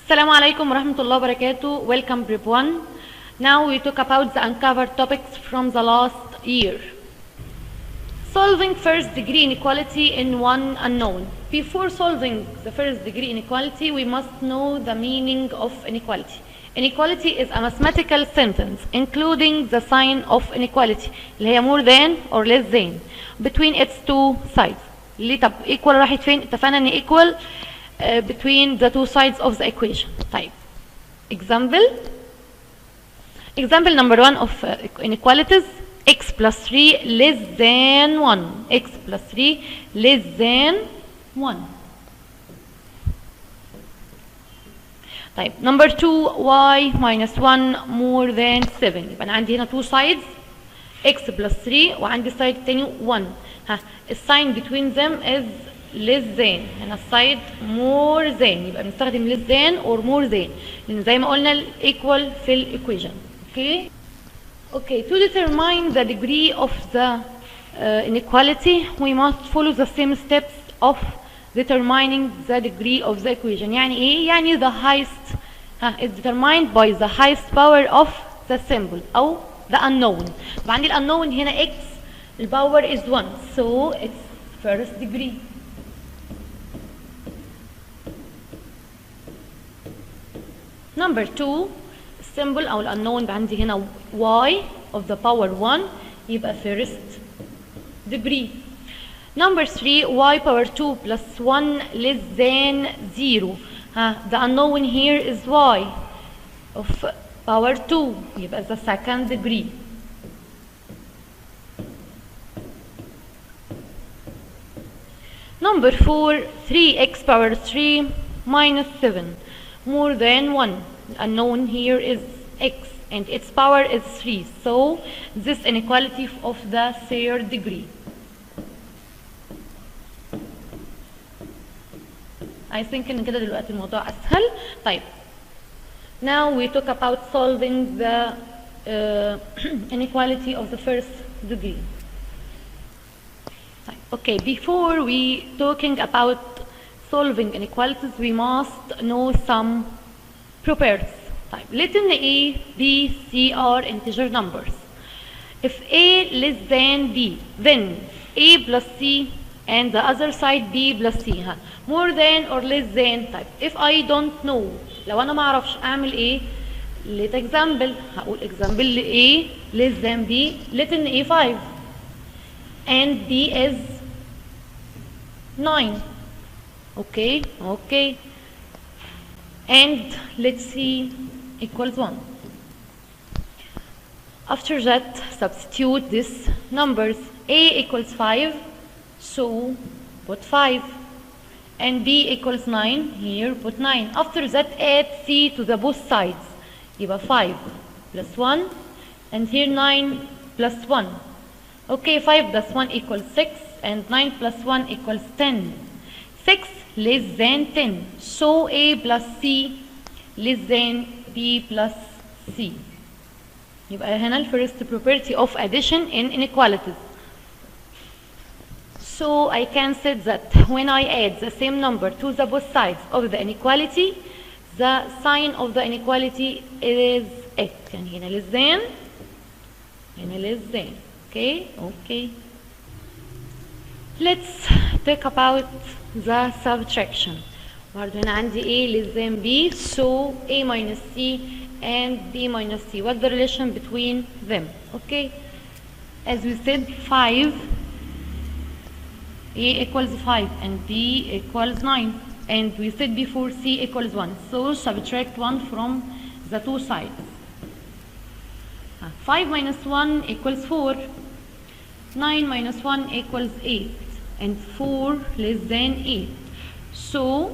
Assalamu alaikum warahmatullahi wabarakatuh. Welcome group 1. Now we talk about the uncovered topics from the last year. Solving first degree inequality in one unknown. Before solving the first degree inequality, we must know the meaning of inequality. Inequality is a mathematical sentence including the sign of inequality اللي هي more than or less than between its two sides. اللي طب equal راحت فين؟ اتفقنا ان equal between the two sides of the equation. طيب example number 1 of inequalities: x plus 3 less than 1. X plus 3 less than 1. طيب number 2 y minus 1 more than 7. يبقى انا عندي هنا two sides x plus 3 وعندي side تاني 1. ها الساين between them is less than. هنا السايد more than يبقى بنستخدم less than or more than لان زي ما قلنا equal في الايكويشن. Okay, to determine the degree of the inequality we must follow the same steps of determining the degree of the equation. يعني ايه؟ يعني the highest is determined by the highest power of the symbol او the unknown. يبقى عندي unknown هنا x الباور is 1 so it's first degree. Number 2 symbol او unknown عندي هنا y of the power 1 يبقى first degree. Number 3 y power 2 plus 1 less than 0. The unknown here is y of power 2 يبقى the second degree. Number 4 3x power 3 minus 7 more than 1. Unknown here is x and its power is 3 so this inequality of the third degree. I think ان كده دلوقتي الموضوع اسهل. طيب now we talk about solving the inequality of the first degree. Okay, before we talking about solving inequalities we must know some properties. طيب let A, B, C are integer numbers. If A less than B then A plus C and the other side B plus C. more than or less than. طيب if I don't know لو انا ما اعرفش اعمل ايه let example هقول example A less than B let A 5 and B is 9. Okay and let's see equals 1. After that substitute these numbers. A equals 5 so put 5 and B equals 9 here put 9. After that add C to the both sides يبقى 5 plus 1 and here 9 plus 1. Okay, 5 plus 1 equals 6 and 9 plus 1 equals 10. 6 less than 10 so A plus C less than B plus C. يبقى هنا ال first property of addition in inequalities. So I can say that when I add the same number to the both sides of the inequality the sign of the inequality is x. يعني هنا less than هنا less than. Okay. Let's talk about the subtraction. برضه هنا عندي A less than B so A minus C and B minus C. What's the relation between them? Okay, as we said 5 A equals 5 and B equals 9 and we said before C equals 1 so subtract 1 from the two sides. 5 minus 1 equals 4. 9 minus 1 equals 8 and 4 less than 8 so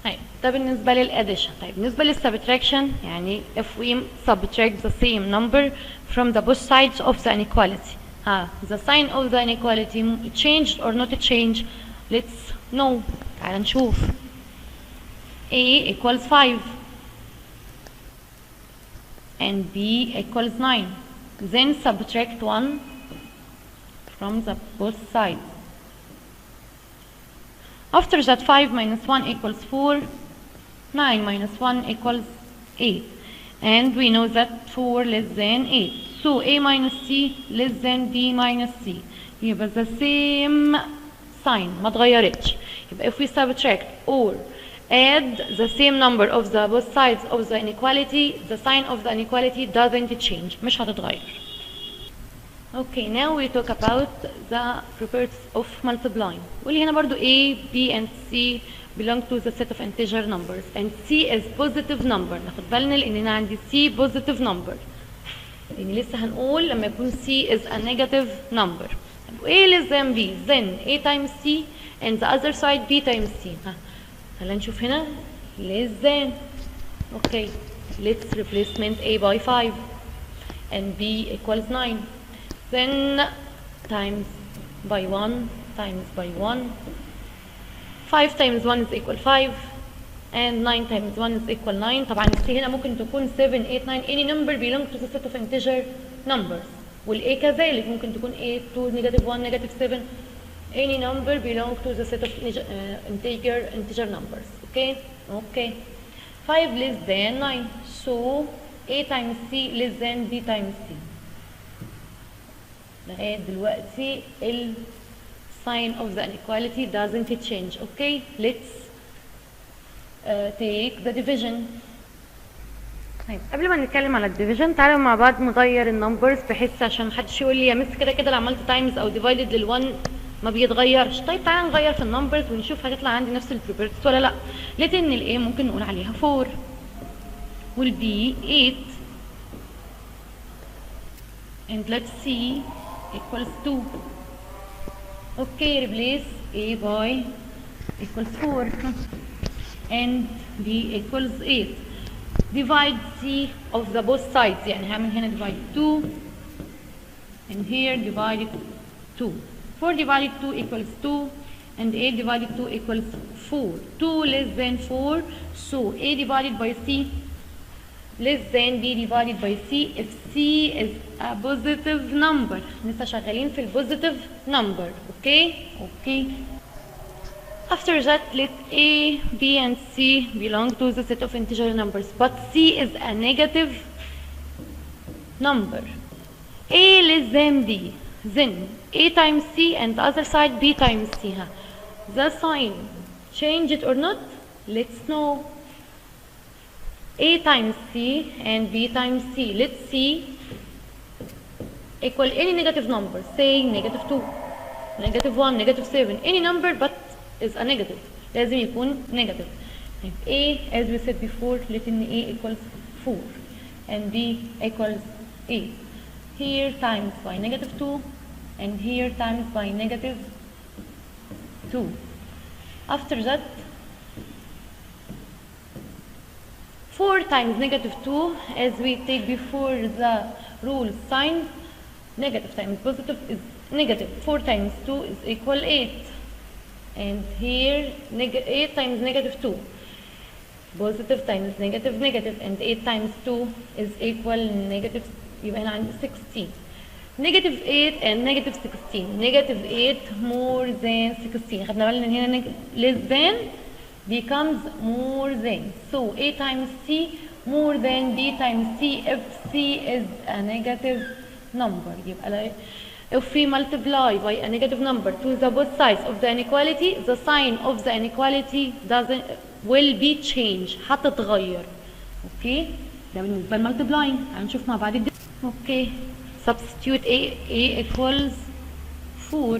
طيب ده بالنسبة للaddition. طيب بالنسبة للsubtraction يعني if we subtract the same number from the both sides of the inequality the sign of the inequality changed or not changed. Let's know. تعال نشوف. A equals 5 and B equals 9 then subtract 1 from the both sides. After that 5 minus 1 equals 4, 9 minus 1 equals 8, and we know that 4 less than 8, so A minus C less than B minus C. يبقى the same sign ما اتغيرتش. يبقى if we subtract or add the same number of the both sides of the inequality, the sign of the inequality doesn't change، مش هتتغير. Okay, now we talk about the properties of multiplying. واللي هنا برضو A, B and C belong to the set of integer numbers and C is positive number. ناخد بالنا لان انا عندي C positive number، يعني لسه هنقول لما يكون C is a negative number. A less than B, then A times C and the other side B times C. هلا نشوف هنا less than. Okay, let's replacement A by 5 and B equals 9. Then times by 1 times by 1. 5 times 1 is equal 5 and 9 times 1 is equal 9. طبعا C هنا ممكن تكون 7 8 9 any number belong to the set of integer numbers. والA كذلك ممكن تكون 8 2 negative 1 negative 7 any number belong to the set of integer numbers. Okay, okay. 5 less than 9, so A times C less than B times C. لغاية دلوقتي ال sign of the inequality doesn't change. Okay, let's take the division. طيب قبل ما نتكلم على الديفيجن تعالوا مع بعض نغير النمبرز بحيث عشان محدش يقول لي يا مس كده كده لو عملت تايمز او ديفايدد لل1 ما بيتغيرش. طيب تعالى نغير في النمبرز ونشوف هتطلع عندي نفس البروبرتيز ولا لا. لقيت ان الاي ممكن نقول عليها 4 والبي 8 and let's see equals 2. Okay, replace A by equals 4 and B equals 8. Divide C of the both sides، يعني هعمل هنا divide 2 and here divided 2. 4 divided 2 equals 2 and A divided 2 equals 4. 2 less than 4, so A divided by C less than B divided by C if C is a positive number. لسه شغالين في البوزيتيف number. Okay, okay. After that, let A, B and C belong to the set of integer numbers, but C is a negative number. A less than B, then A times C and the other side B times C. The sign, change it or not? Let's know. A times C and B times C. Let's see equal any negative number, say negative 2, negative 1, negative 7, any number but is a negative. لازم يكون negative. A, as we said before, let A equals 4 and B equals 8. Here times by negative 2 and here times by negative 2. After that, 4 times negative 2, as we take before the rule sign, negative times positive is negative. 4 times 2 is equal 8. And here 8 times negative 2. Positive times negative negative, and 8 times 2 is equal negative, يبقى هنا عندي 16. Negative 8 and negative 16. Negative 8 more than 16. خدنا بالنا ان هنا less than becomes more than. So A times C more than B times C if C is a negative number. يبقى if we multiply by a negative number to the both sides of the inequality, the sign of the inequality will be changed. هتتغير. Okay, ده بالنسبة للمultiplying. هنشوف مع بعض. Okay, substitute A equals 4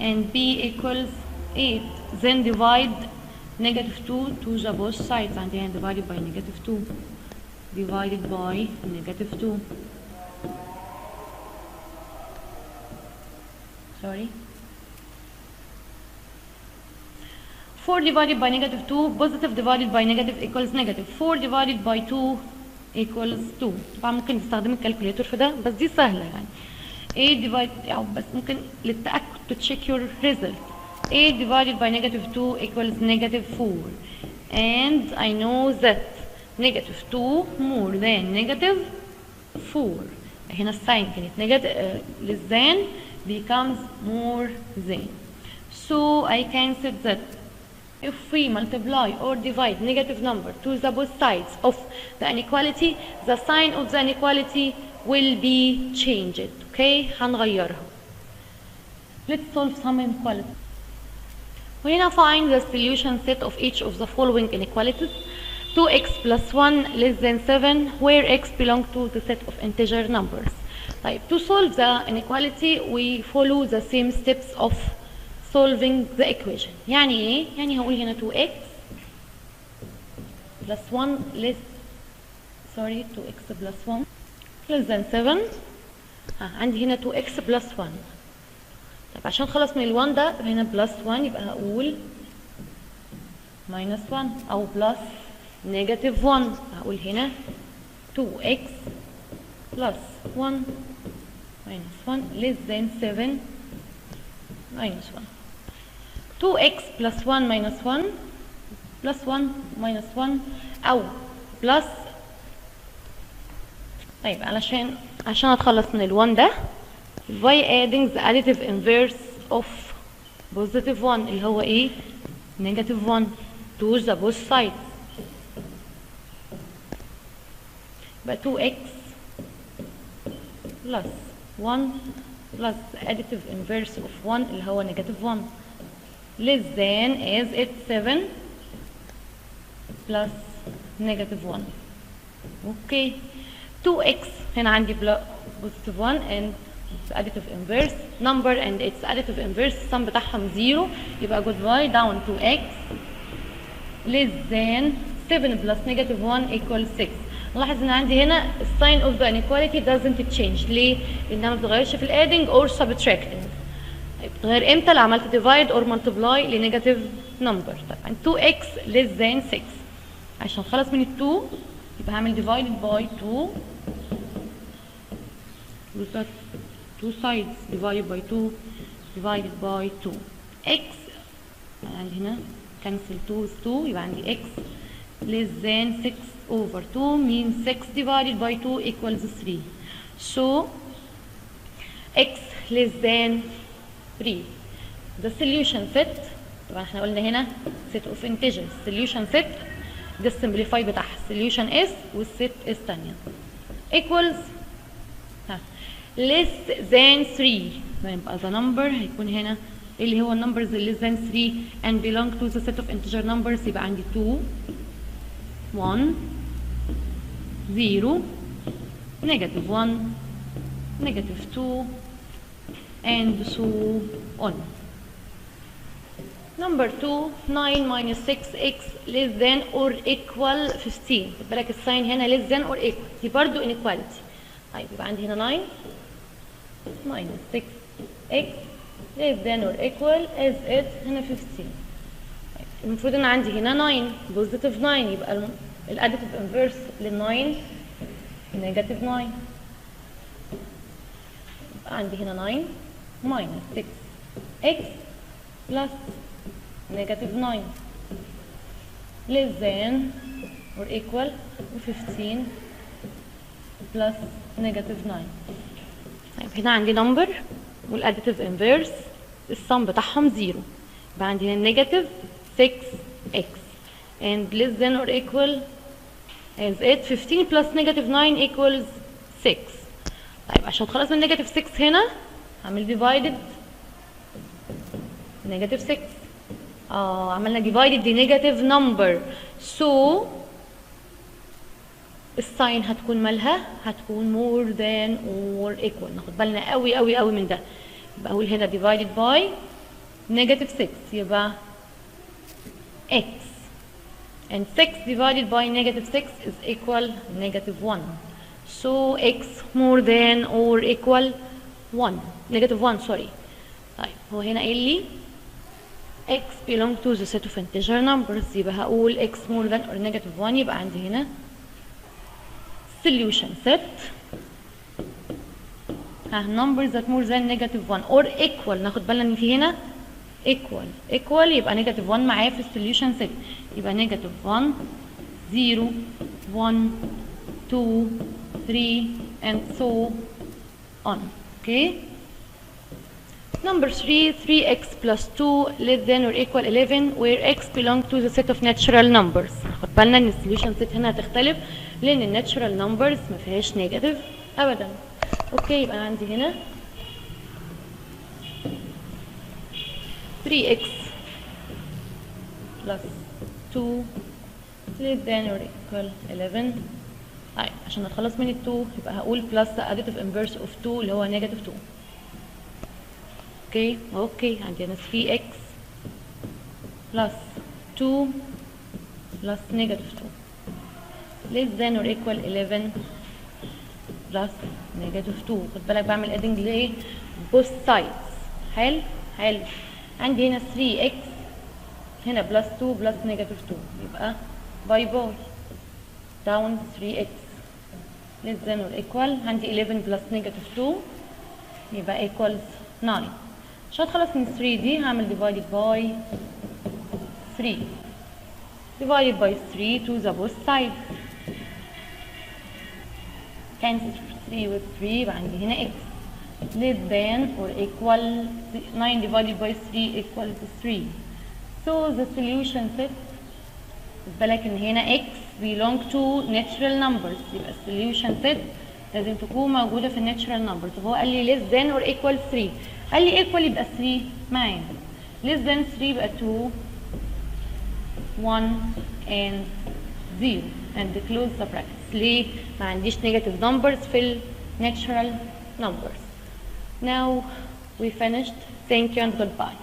and B equals 8. Then divide negative 2 to the both sides, and then divided by negative 2 divided by negative 2. Sorry. 4 divided by negative 2, positive divided by negative equals negative. 4 divided by 2 equals 2. طبعا ممكن نستخدم الكالكوليتر في ده، بس دي سهلة يعني. A divided أو بس ممكن للتأكد to check your result. A divided by negative 2 equals negative 4. And I know that negative 2 more than negative 4. هنا الساين كانت negative less than becomes more than. So I can set that if we multiply or divide negative number to the both sides of the inequality, the sign of the inequality will be changed. Okay, هنغيرها. Let's solve some inequality. We now find the solution set of each of the following inequalities. 2x plus 1 less than 7, where x belongs to the set of integer numbers. طيب, to solve the inequality we follow the same steps of solving the equation. يعني ايه؟ يعني هقول هنا 2x plus 1 2x plus 1 less than 7. عندي هنا 2x plus 1. طيب عشان خلص من ال1 ده هنا plus 1 يبقى هقول minus 1 او plus negative 1. هقول هنا 2x plus 1 minus 1 less than 7 minus 1. 2x plus 1 minus 1 plus 1 minus 1 او plus. طيب علشان اتخلص من ال1 ده by adding the additive inverse of positive 1 اللي هو ايه negative 1 to the both sides. يبقى 2x plus 1 plus additive inverse of 1 اللي هو negative 1 less than as it 7 plus negative 1. okay, 2x هنا عندي positive 1 and its additive inverse number and its additive inverse sum بتاعهم 0 يبقى goodbye down to x less than 7 plus negative 1 equals 6. نلاحظ ان عندي هنا sign of the inequality doesn't change. ليه؟ لانها ما بتتغيرش في الادنج or subtracting. بتتغير امتى؟ لو عملت divide or multiply لنيجاتيف number. طبعا 2x less than 6 عشان خلص من ال 2 يبقى هعمل divided by 2 with that two sides divided by 2 divided by 2 x عندي هنا cancel 2 with 2 يبقى عندي x less than 6 over 2 means 6 divided by 2 equals 3. so x less than 3. the solution set طبعا احنا قلنا هنا set of integers solution set ده simplify بتاعها solution s والset s تانية equals less than 3. يبقى the number هيكون هنا اللي هو numbers less than 3 and belong to the set of integer numbers. يبقى عندي 2 1 0 negative 1 negative 2 and so on. number 2 9 minus 6x less than or equal 15. خد بالك الساين هنا less than or equal دي برضو inequality. طيب يبقى عندي هنا 9 minus 6x less than or equal as it هنا 15. طيب المفروض ان عندي هنا 9 positive 9 يبقى الاديتيف انفيرس لل 9 negative 9. يبقى عندي هنا 9 minus 6x plus negative 9 less than or equal 15 plus negative 9. طيب هنا عندي number والاديتيف انفيرس السم بتاعهم 0. يبقى عندي هنا negative 6x and less than or equal as 8 15 plus negative 9 equals 6. طيب عشان اتخلص من negative 6 هنا هعمل divided negative 6. عملنا divided دي negative number so الساين هتكون مالها هتكون more than or equal. ناخد بالنا قوي قوي قوي من ده. يبقى اقول هنا divided by negative 6 يبقى x and 6 divided by negative 6 is equal negative 1. so x more than or equal 1 negative 1 sorry. طيب هو هنا قايل لي x belong to the set of integer numbers يبقى هقول x more than or negative 1 يبقى عندي هنا solution set numbers that more than negative 1 or equal. ناخد بالنا ان في هنا equal يبقى negative 1 معايا في السوليوشن set يبقى negative 1 0 1 2 3 and so on. okay Number 3, 3x plus 2 less than or equal 11 where x belong to the set of natural numbers. خد بالنا ان السوليوشن سيت هنا هتختلف لان الناتشرال نمبرز ما فيهاش نيجاتيف ابدا. اوكي يبقى عندي هنا 3x plus 2 less than or equal 11. طيب عشان نتخلص من ال 2 يبقى هقول plus the additive inverse of 2 اللي هو negative 2. اوكي عندي هنا 3x plus 2 plus negative 2 less than or equal 11 plus negative 2. خد بالك بعمل adding ل both sides. حلو عندي هنا 3x هنا plus 2 plus negative 2 يبقى باي down 3x less than or equal عندي 11 plus negative 2 يبقى equals 9. عشان اتخلص من 3 دي هعمل divided by 3 divided by 3 to the both sides. cancel 3 with 3 يبقى عندي هنا x less than or equal 9 divided by 3 equals 3. so the solution set خد بالك ان هنا x belong to natural numbers يبقى السوليوشن set لازم تكون موجودة في الناتشرال نمبرز. هو قال لي less than or equal 3 قال لي equal يبقى 3 معانا less than 3 يبقى 2 1 and 0 and close the brackets. ليه؟ ما عنديش negative numbers في natural numbers. Now we finished. Thank you and goodbye.